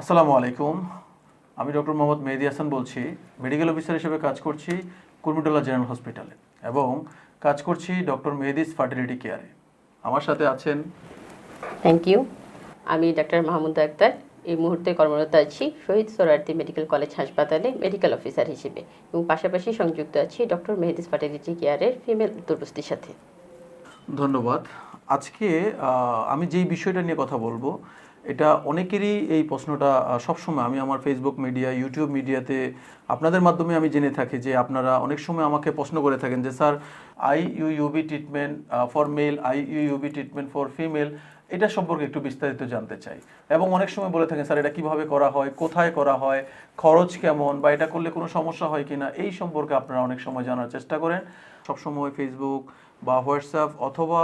আসসালামু আলাইকুম। আমি ডক্টর মোহাম্মদ মেহেদী হাসান বলছি। মেডিকেল অফিসার হিসেবে কাজ করছি কুর্মিটোলা জেনারেল হসপিটালে এবং কাজ করছি ডক্টর মেহেদিস ফার্টিলিটি কেয়ারে। আমার সাথে আছেন। Thank you. আমি ডাক্তার মাহমুদা আক্তার। এই মুহূর্তে কর্মরত আছি শহীদ সোহরাওয়ার্দী মেডিকেল কলেজ হাসপাতালে মেডিকেল অফিসার হিসেবে এবং পাশাপাশি সংযুক্ত আছি ডক্টর মেহেদিস ফার্টিলিটি কেয়ারের ফিমেল উত্তরপুস্তির সাথে। ধন্যবাদ। আজকে আমি যেই বিষয়টা নিয়ে কথা বলবো, এটা অনেকেরই এই প্রশ্নটা সবসময় আমি আমার ফেসবুক মিডিয়া, ইউটিউব মিডিয়াতে আপনাদের মাধ্যমে আমি জেনে থাকি যে আপনারা অনেক সময় আমাকে প্রশ্ন করে থাকেন যে sir, IUUB treatment for male, IUUB treatment for female, এটা সম্পর্কে একটু বিস্তারিত জানতে চাই। এবং অনেক সময় বলে থাকেন স্যার এটা কিভাবে করা হয়, কোথায় করা হয়, খরচ কেমন, বা এটা করলে কোনো সমস্যা হয় কিনা, এই সম্পর্কে আপনারা অনেক সময় জানার চেষ্টা করেন। সবসময় ফেসবুক বা হোয়াটসঅ্যাপ অথবা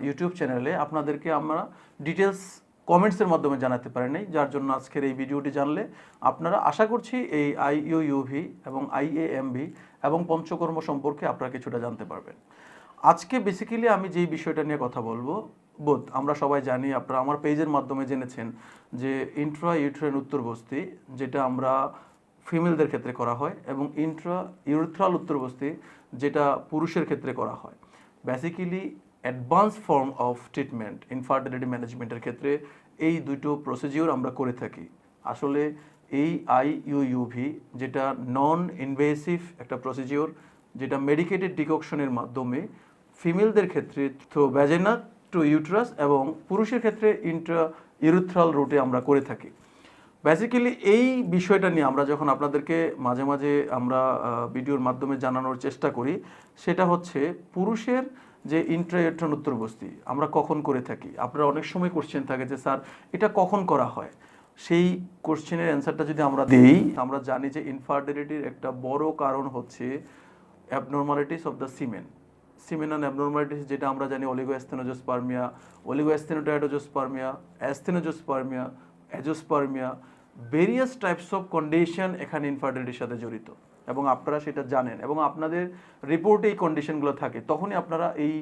ইউটিউব চ্যানেলে আপনাদেরকে আমরা ডিটেলস কমেন্টসের মাধ্যমে জানাতে পারি নাই, যার জন্য আজকের এই ভিডিওটি জানলে আপনারা আশা করছি এই আইইউইউভি এবং আইএএমভি এবং পঞ্চকর্ম সম্পর্কে আপনারা কিছুটা জানতে পারবেন। আজকে বেসিক্যালি আমি যেই বিষয়টা নিয়ে কথা বলবো, বোধ আমরা সবাই জানি, আপনারা আমার পেজের মাধ্যমে জেনেছেন যে ইন্ট্রা ইউট্রাইন উত্তরবস্তি, যেটা আমরা ফিমেলদের ক্ষেত্রে করা হয়, এবং ইন্ট্রা ইউরেথ্রাল উত্তরবস্তি, যেটা পুরুষের ক্ষেত্রে করা হয়। Basically advance form of treatment infertility ম্যানেজমেন্টের ক্ষেত্রে এই দুটো প্রসিজিওর আমরা করে থাকি। আসলে এই আইইউইউভি যেটা নন ইনভেসিভ একটা প্রসিজিওর, যেটা মেডিকেটেড ডিককশনের মাধ্যমে ফিমেলদের ক্ষেত্রে থ্রু ভ্যাজিনা টু ইউট্রাস এবং পুরুষের ক্ষেত্রে ইন্ট্রা ইউরেথ্রাল রুটে আমরা করে থাকি। বেসিক্যালি এই বিষয়টা নিয়ে আমরা যখন আপনাদেরকে মাঝে মাঝে আমরা ভিডিওর মাধ্যমে জানানোর চেষ্টা করি, সেটা হচ্ছে পুরুষের যে ইন্ট্রাইউট্রাইন উত্তরবস্তি আমরা কখন করে থাকি। আপনারা অনেক সময় কোশ্চেন থাকে যে স্যার এটা কখন করা হয়। সেই কোশ্চেনের অ্যান্সারটা যদি আমরা দিই, আমরা জানি যে ইনফার্টিলিটির একটা বড় কারণ হচ্ছে abnormalities of the seminal abnormalities, যেটা আমরা জানি oligoasthenozoospermia, oligoasthenoteratozoospermia, asthenozoospermia, azoospermia, various types of condition এখানে ইনফার্টিলিটির সাথে জড়িত এবং আপনারা সেটা জানেন এবং আপনাদের রিপোর্টে এই কন্ডিশনগুলো থাকে, তখনই আপনারা এই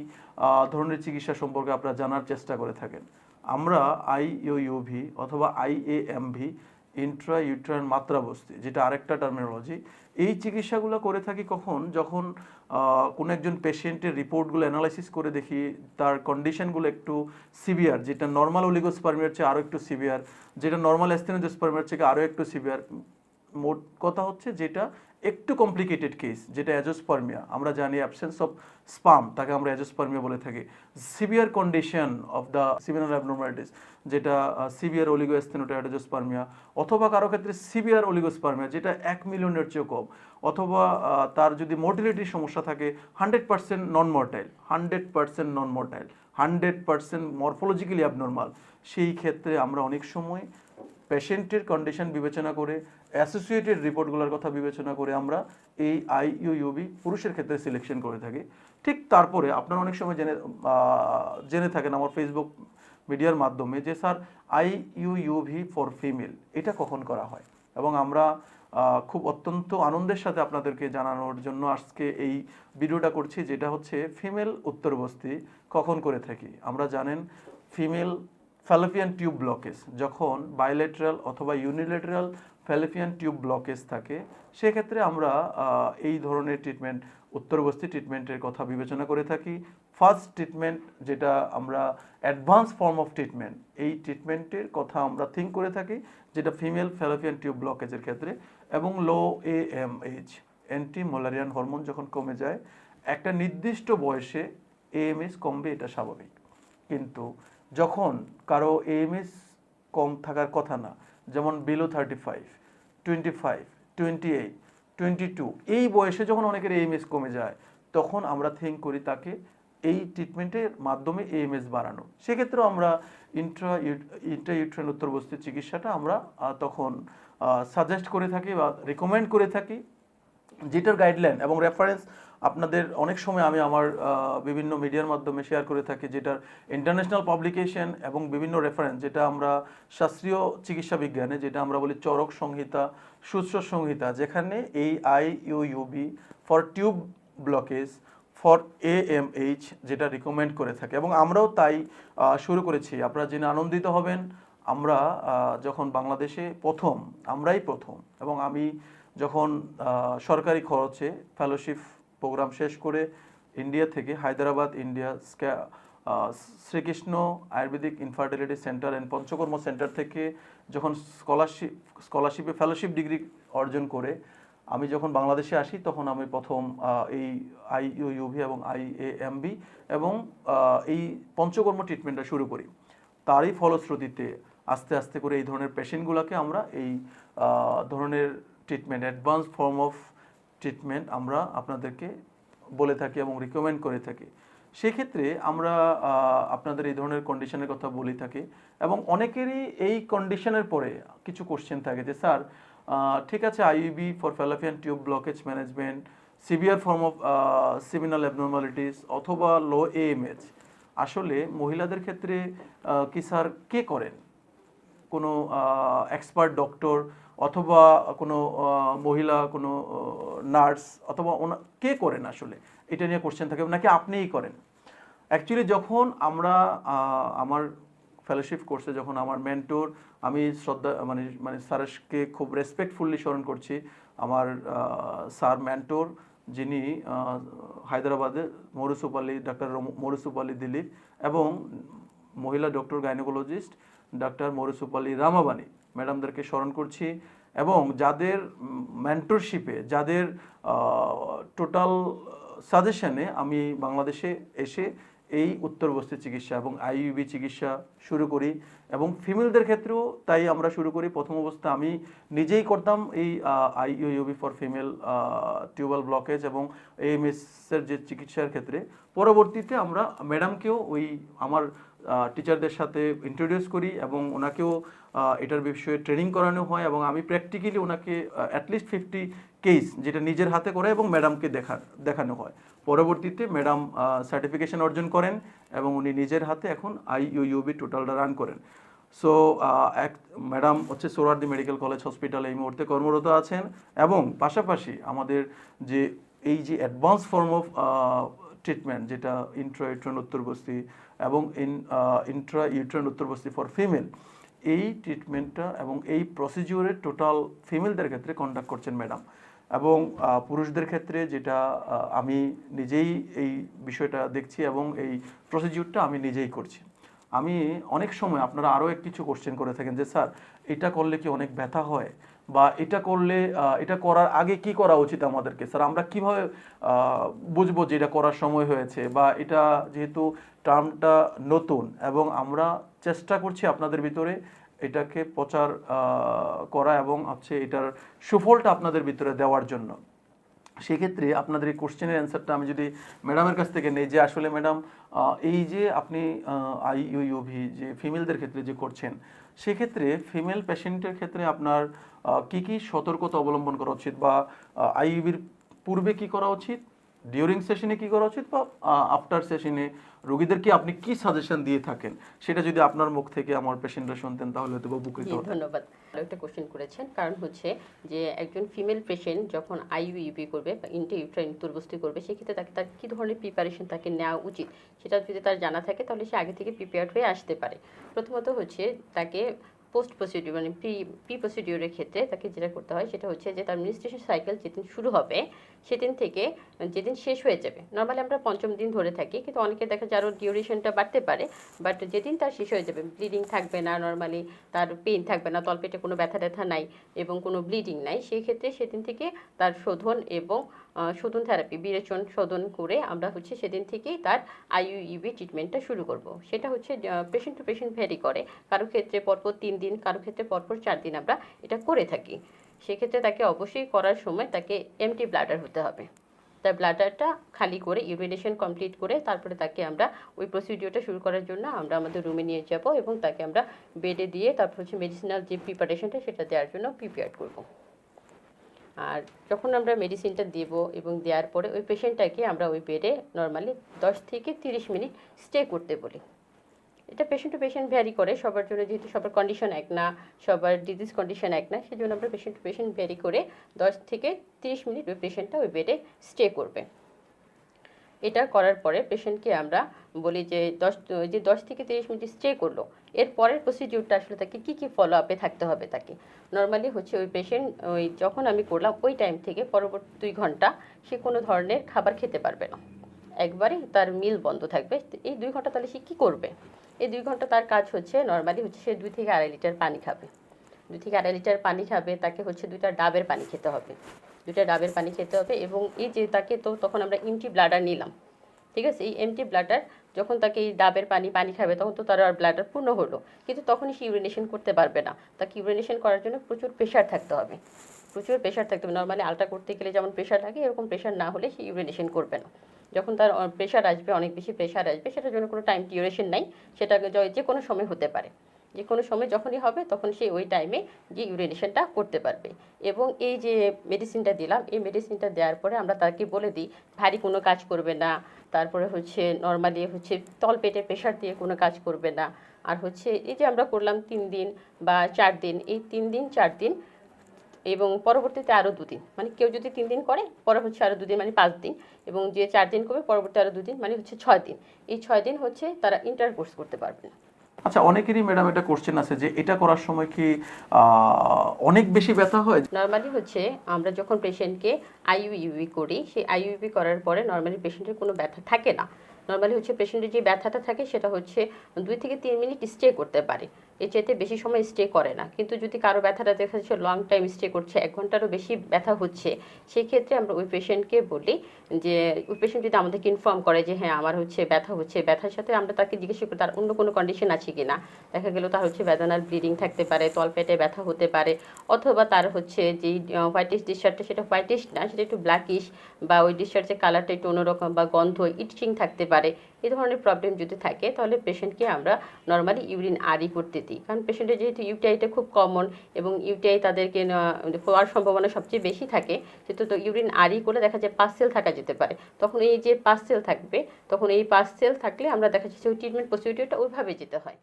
ধরনের চিকিৎসা সম্পর্কে আপনারা জানার চেষ্টা করে থাকেন। আমরা আইইউইউভি অথবা আইএএমভি, ইন্ট্রা ইউট্রাইন মাত্রাবস্তি, যেটা আরেকটা টার্মিনোলজি, এই চিকিৎসাগুলো করে থাকি কখন, যখন কোনো একজন পেশেন্টের রিপোর্টগুলো অ্যানালাইসিস করে দেখি তার কন্ডিশনগুলো একটু সিভিয়ার, যেটা নর্মাল অলিগোস্পার্মিয়ার চেয়ে আরও একটু সিভিয়ার, যেটা নর্মাল অ্যাস্থেনোজোস্পার্মিয়ার থেকে আরও একটু সিভিয়ার। মোট কথা হচ্ছে যেটা একটু কমপ্লিকেটেড কেস, যেটা অ্যাজোস্পার্মিয়া, আমরা জানি অ্যাবসেন্স অফ স্পাম, তাকে আমরা অ্যাজোস্পার্মিয়া বলে থাকি। Severe condition of the seminal abnormalities, যেটা সিভিয়ার অলিগোঅ্যাস্থেনোটাইডোজোস্পার্মিয়া, অথবা কারো ক্ষেত্রে সিভিয়ার অলিগোস্পার্মিয়া, যেটা 1 মিলিয়নের চেয়েও কম, অথবা তার যদি মোর্টিলিটির সমস্যা থাকে 100% নন মর্টাইল, 100% নন মর্টাইল, 100% মরফোলজিক্যালি অ্যাবনর্মাল, সেই ক্ষেত্রে আমরা অনেক সময় পেশেন্টের কন্ডিশন বিবেচনা করে, অ্যাসোসিয়েটেড রিপোর্টগুলোর কথা বিবেচনা করে আমরা এই আইইউইউবি পুরুষের ক্ষেত্রে সিলেকশন করে থাকি। ঠিক তারপরে আপনারা অনেক সময় জেনে থাকেন আমার ফেসবুক মিডিয়ার মাধ্যমে যে স্যার আইইউইউভি ফর ফিমেল এটা কখন করা হয়, এবং আমরা খুব অত্যন্ত আনন্দের সাথে আপনাদেরকে জানানোর জন্য আজকে এই ভিডিওটা করছি, যেটা হচ্ছে ফিমেল উত্তরবস্তি কখন করে থাকি। আমরা জানেন ফিমেল ফ্যালোপিয়ান টিউব ব্লকেজ, যখন বাইলেটারাল অথবা ইউনিলেটারাল ফ্যালোপিয়ান টিউব ব্লকেজ থাকে, সেক্ষেত্রে আমরা এই ধরনের ট্রিটমেন্ট, উত্তরবস্তি ট্রিটমেন্টের কথা বিবেচনা করে থাকি। ফার্স্ট ট্রিটমেন্ট যেটা আমরা অ্যাডভান্স ফর্ম অফ ট্রিটমেন্ট, এই ট্রিটমেন্টের কথা আমরা থিঙ্ক করে থাকি, যেটা ফিমেল ফ্যালোপিয়ান টিউব ব্লকেজের ক্ষেত্রে। এবং লো এএমএইচ, অ্যান্টি মোলারিয়ান হরমোন যখন কমে যায়, একটা নির্দিষ্ট বয়সে এএমএইচ কমবে, এটা স্বাভাবিক। কিন্তু যখন কারো এএমএস কম থাকার কথা না, যেমন বিলো 35, 25, 28, 22, এই বয়সে যখন অনেকের এএমএস কমে যায়, তখন আমরা থিঙ্ক করি তাকে এই ট্রিটমেন্টের মাধ্যমে এএমএস বাড়ানো। সেক্ষেত্রেও আমরা ইন্ট্রাইউট্রাইন উত্তরবস্তির চিকিৎসাটা আমরা তখন সাজেস্ট করে থাকি বা রিকমেন্ড করে থাকি, যেটার গাইডলাইন এবং রেফারেন্স আপনাদের অনেক সময় আমি আমার বিভিন্ন মিডিয়ার মাধ্যমে শেয়ার করে থাকি, যেটার ইন্টারন্যাশনাল পাবলিকেশন এবং বিভিন্ন রেফারেন্স, যেটা আমরা শাস্ত্রীয় চিকিৎসা বিজ্ঞানে যেটা আমরা বলি চরক সংহিতা, সূত্র সংহিতা, যেখানে এই IUUB for tube blockage for AMH যেটা রিকমেন্ড করে থাকে, এবং আমরাও তাই শুরু করেছি। আপনারা জেনে আনন্দিত হবেন, আমরা যখন বাংলাদেশে আমরাই প্রথম, এবং আমি যখন সরকারি খরচে ফেলোশিপ প্রোগ্রাম শেষ করে ইন্ডিয়া থেকে Hyderabad India Srikrishna Ayurvedic infertility centre and Panchakarma centre থেকে যখন স্কলারশিপে ফেলোশিপ ডিগ্রি অর্জন করে আমি যখন বাংলাদেশে আসি, তখন আমি প্রথম এই IUUB এবং IAMB এবং এই পঞ্চকর্ম ট্রিটমেন্টটা শুরু করি। তারই ফলশ্রুতিতে আস্তে আস্তে করে এই ধরনের পেশেন্টগুলোকে আমরা এই ধরনের treatment, advance form of treatment আমরা আপনাদেরকে বলে থাকি এবং রিকমেন্ড করে থাকি। সেক্ষেত্রে আমরা আপনাদের এই ধরনের কন্ডিশনের কথা বলে থাকি, এবং অনেকেরই এই কন্ডিশনের পরে কিছু কোশ্চেন থাকে যে স্যার ঠিক আছে, IUB for Fallopian tube blockage management, severe form of seminal abnormalities অথবা লো AMH, আসলে মহিলাদের ক্ষেত্রে কি স্যার কে করেন? কোনো এক্সপার্ট ডক্টর অথবা কোনো মহিলা কোনো নার্স অথবা কে করেন? আসলে এটা নিয়ে কোশ্চেন থাকে, নাকি আপনিই করেন? অ্যাকচুয়ালি যখন আমরা আমার ফেলোশিপ কোর্সে যখন আমার মেন্টর, আমি শ্রদ্ধা মানে স্যারকে খুব রেসপেক্টফুলি স্মরণ করছি, আমার স্যার মেন্টর যিনি হায়দ্রাবাদে মরুসুপ আলী, ডাক্তার মরুসুপ আলী দিলীপ, এবং মহিলা ডক্টর গাইনোকোলজিস্ট ডাক্তার মরুসুপ আলী রামাবানি ম্যাডামদেরকে স্মরণ করছি, এবং যাদের মেন্টরশিপে, যাদের টোটাল সাজেশনে আমি বাংলাদেশে এসে এই উত্তরবস্তি চিকিৎসা এবং IUB চিকিৎসা শুরু করি, এবং ফিমেলদের ক্ষেত্রেও তাই আমরা শুরু করি। প্রথম অবস্থা আমি নিজেই করতাম এই IUB for female tubal blockage এবং AMS এর যে চিকিৎসার ক্ষেত্রে। পরবর্তীতে আমরা ম্যাডামকেও ওই আমার টিচারদের সাথে ইন্ট্রোডিউস করি এবং ওনাকেও এটার বিষয়ে ট্রেনিং করানো হয়, এবং আমি প্র্যাকটিক্যালি ওনাকে অ্যাটলিস্ট 50 কেস যেটা নিজের হাতে করে এবং ম্যাডামকে দেখানো হয়। পরবর্তীতে ম্যাডাম সার্টিফিকেশন অর্জন করেন এবং উনি নিজের হাতে এখন IUUB টোটালটা রান করেন। সো ম্যাডাম হচ্ছে সোহরাওয়ার্দী মেডিকেল কলেজ হসপিটালে এই মুহূর্তে কর্মরত আছেন, এবং পাশাপাশি আমাদের যে এই যে অ্যাডভান্স ফর্ম অফ ট্রিটমেন্ট যেটা ইন্ট্রা ইউট্রাইন উত্তরবস্তি এবং ইন্ট্রা ইউট্রাইন উত্তরবস্তি ফর ফিমেল, এই ট্রিটমেন্টটা এবং এই প্রসিডিউরের টোটাল ফিমেলদের ক্ষেত্রে কন্ডাক্ট করছেন ম্যাডাম, এবং পুরুষদের ক্ষেত্রে যেটা আমি নিজেই এই বিষয়টা দেখছি এবং এই প্রসিডিউরটা আমি নিজেই করছি। আমি অনেক সময় আপনারা আরও কিছু কোশ্চেন করে থাকেন যে স্যার এটা করলে কি অনেক ব্যথা হয়, বা এটা করলে এটা করার আগে কি করা উচিত আমাদেরকে? স্যার আমরা কিভাবে বুঝবো যে এটা করার সময় হয়েছে, বা এটা যেহেতু টার্মটা নতুন এবং আমরা চেষ্টা করছি আপনাদের ভিতরে এটাকে প্রচার করা এবং হচ্ছে এটার সুফলটা আপনাদের ভিতরে দেওয়ার জন্য। সেক্ষেত্রে আপনাদের এই কোশ্চেনের অ্যান্সারটা আমি যদি ম্যাডামের কাছ থেকে নেই, যে আসলে ম্যাডাম এই যে আপনি IUUB যে ফিমেলদের ক্ষেত্রে যে করছেন, সেক্ষেত্রে ফিমেল পেশেন্টের ক্ষেত্রে আপনার কি কি সতর্কতা অবলম্বন করা উচিত, বা IUUBর পূর্বে কি করা উচিত, ডিউরিং সেশনে কি করা উচিত, বা আফটার সেশনে রোগীদেরকে আপনি কি সাজেশন দিয়ে থাকেন, সেটা যদি আপনার মুখ থেকে আমার পেশেন্টরা শুনতেন তাহলে হয়তো উপকৃত হতেন। ধন্যবাদ। একটা কোশ্চেন করেছেন, কারণ হচ্ছে যে একজন ফিমেল পেশেন্ট যখন IUUB করবে বা ইন্ট্রা ইউট্রাইন উত্তরবস্তি করবে, সেক্ষেত্রে তার কী ধরনের প্রিপারেশন তাকে নেওয়া উচিত সেটা যদি তার জানা থাকে তাহলে সে আগে থেকে প্রিপেয়ার্ড হয়ে আসতে পারে। প্রথমত হচ্ছে তাকে পোস্ট প্রসিডিউর মানে প্রি প্রসিডিউরের ক্ষেত্রে তাকে যেটা করতে হয় সেটা হচ্ছে যে তার মেনস্ট্রুয়েশন সাইকেল যেদিন শুরু হবে সেদিন থেকে যেদিন শেষ হয়ে যাবে, নর্মালি আমরা 5ম দিন ধরে থাকি, কিন্তু অনেকে দেখা যায় আরও ডিউরেশনটা বাড়তে পারে, বাট যেদিন তার শেষ হয়ে যাবে, ব্লিডিং থাকবে না, নর্মালি তার পেইন থাকবে না, তলপেটে কোনো ব্যথা ট্যাথা নাই এবং কোনো ব্লিডিং নাই, সেই ক্ষেত্রে সেদিন থেকে তার শোধন এবং শোধন থেরাপি, বিরেচন শোধন করে আমরা হচ্ছে সেদিন থেকেই তার IUUB ট্রিটমেন্টটা শুরু করব। সেটা হচ্ছে পেশেন্ট টু পেশেন্ট ভ্যারি করে, কারো ক্ষেত্রে পরপর 3 দিন, কারো ক্ষেত্রে পরপর 4 দিন আমরা এটা করে থাকি। সেক্ষেত্রে তাকে অবশ্যই করার সময় তাকে এমটি ব্লাডার হতে হবে, তার ব্লাডারটা খালি করে ইউরিনেশন কমপ্লিট করে তারপরে তাকে আমরা ওই প্রসিডিওরটা শুরু করার জন্য আমরা আমাদের রুমে নিয়ে যাব এবং তাকে আমরা বেডে দিয়ে তারপর হচ্ছে মেডিসিনাল যে প্রিপারেশনটা সেটা দেওয়ার জন্য প্রিপেয়ার করব। আর যখন আমরা মেডিসিনটা দেব এবং দেওয়ার পরে ওই পেশেন্টটাকে আমরা ওই বেডে নর্মালি 10 থেকে 30 মিনিট স্টে করতে বলি। এটা পেশেন্ট টু পেশেন্ট ভ্যারি করে, সবার জন্য যেহেতু সবার কন্ডিশন এক না, সবার ডিজিজ কন্ডিশন এক না, সেই জন্য আমরা পেশেন্ট টু পেশেন্ট ভ্যারি করে 10 থেকে 30 মিনিট ওই পেশেন্টটা ওই বেডে স্টে করবে। এটা করার পরে পেশেন্টকে আমরা বলি যে 10 থেকে 30 মিনিট স্টে করলো, এর পরের প্রসিডিউরটা আসলে তাকে কী কী ফলো আপে থাকতে হবে তাকে। নর্মালি হচ্ছে ওই পেশেন্ট ওই যখন আমি করলাম ওই টাইম থেকে পরবর্তী 2 ঘন্টা সে কোনো ধরনের খাবার খেতে পারবে না, একবারে তার মিল বন্ধ থাকবে। এই 2 ঘন্টা তাহলে সে কী করবে? এই 2 ঘন্টা তার কাজ হচ্ছে নর্মালি হচ্ছে সে 2 থেকে 2.5 লিটার পানি খাবে। 2 থেকে 2.5 লিটার পানি খাবে, তাকে হচ্ছে 2টা ডাবের পানি খেতে হবে, 2টা ডাবের পানি খেতে হবে। এবং এই যে তাকে তো তখন আমরা এমটি ব্লাডার নিলাম, ঠিক আছে? এই এমটি ব্লাডার যখন তাকে এই ডাবের পানি খাবে তখন তো তার আর ব্লাডার পূর্ণ হলো, কিন্তু তখনই সে ইউরিনেশন করতে পারবে না। তাকে ইউরিনেশন করার জন্য প্রচুর প্রেশার থাকতে হবে, প্রচুর প্রেশার থাকতে হবে। নর্মালি আলট্রা করতে গেলে যেমন প্রেশার লাগে, এরকম প্রেশার না হলে সে ইউরিনেশন করবে না। যখন তার প্রেশার আসবে, অনেক বেশি প্রেশার আসবে, সেটার জন্য কোনো টাইম ডিউরেশন নাই, সেটা যে কোনো সময় হতে পারে। যে কোনো সময় যখনই হবে তখন সে ওই টাইমে যে ইউরিনেশনটা করতে পারবে। এবং এই যে মেডিসিনটা দিলাম, এই মেডিসিনটা দেওয়ার পরে আমরা তাকে বলে দিই ভারী কোনো কাজ করবে না, তারপরে হচ্ছে নর্মালি হচ্ছে তল পেটে প্রেশার দিয়ে কোনো কাজ করবে না। আর হচ্ছে এই যে আমরা করলাম 3 দিন বা 4 দিন, এই 3 দিন 4 দিন এবং পরবর্তীতে আরও 2 দিন, মানে কেউ যদি 3 দিন করে পরে হচ্ছে আরও 2 দিন, মানে 5 দিন, এবং যে 4 দিন করবে পরবর্তী আরও 2 দিন, মানে হচ্ছে 6 দিন। এই 6 দিন হচ্ছে তারা ইন্টারকোর্স করতে পারবে না। আচ্ছা, অনেকেরই ম্যাডাম এটা কোশ্চেন আছে যে এটা করার সময় কি অনেক বেশি ব্যথা হয়? নর্মালি হচ্ছে আমরা যখন পেশেন্টকে আইইউবি করি, সেই আইইউবি করার পরে নর্মালি পেশেন্টের কোনো ব্যথা থাকে না। নর্মালি হচ্ছে পেশেন্টের যে ব্যথাটা থাকে সেটা হচ্ছে 2 থেকে 3 মিনিট স্টে করতে পারে, এর চাইতে বেশি সময় স্টে করে না। কিন্তু যদি কারো ব্যথাটা দেখা যাচ্ছে লং টাইম স্টে করছে, 1 ঘন্টারও বেশি ব্যথা হচ্ছে, সেই ক্ষেত্রে আমরা ওই পেশেন্টকে বলি যে ওই পেশেন্ট যদি আমাদেরকে ইনফর্ম করে যে হ্যাঁ আমার হচ্ছে ব্যথা হচ্ছে, ব্যথার সাথে আমরা তাকে জিজ্ঞেস করি তার অন্য কোনো কন্ডিশন আছে কি না। দেখা গেল তার হচ্ছে বেদনার ব্লিডিং থাকতে পারে, তলপেটে ব্যথা হতে পারে, অথবা তার হচ্ছে যেই হোয়াইটিশ ডিসচার্জটা সেটা হোয়াইটিশ না, সেটা একটু ব্ল্যাকিশ, বা ওই ডিসচার্জের কালারটা একটু অন্যরকম, বা গন্ধ ইচিং থাকতে পারে। এই ধরনের প্রবলেম যদি থাকে তাহলে পেশেন্টকে আমরা নর্মালি ইউরিন আরই করতে দিই, কারণ পেশেন্টের যেহেতু ইউটিআইটা খুব কমন এবং ইউটিআই তাদেরকে হওয়ার সম্ভাবনা সবচেয়ে বেশি থাকে, সেহেতু তো ইউরিন আরই করে দেখা যায় পাসসেল থাকা যেতে পারে। তখন এই যে পাসসেল থাকবে, তখন এই পাসসেল থাকলে আমরা দেখা যাচ্ছে ওই ট্রিটমেন্ট প্রসিডিউরটা ওইভাবে যেতে হয়।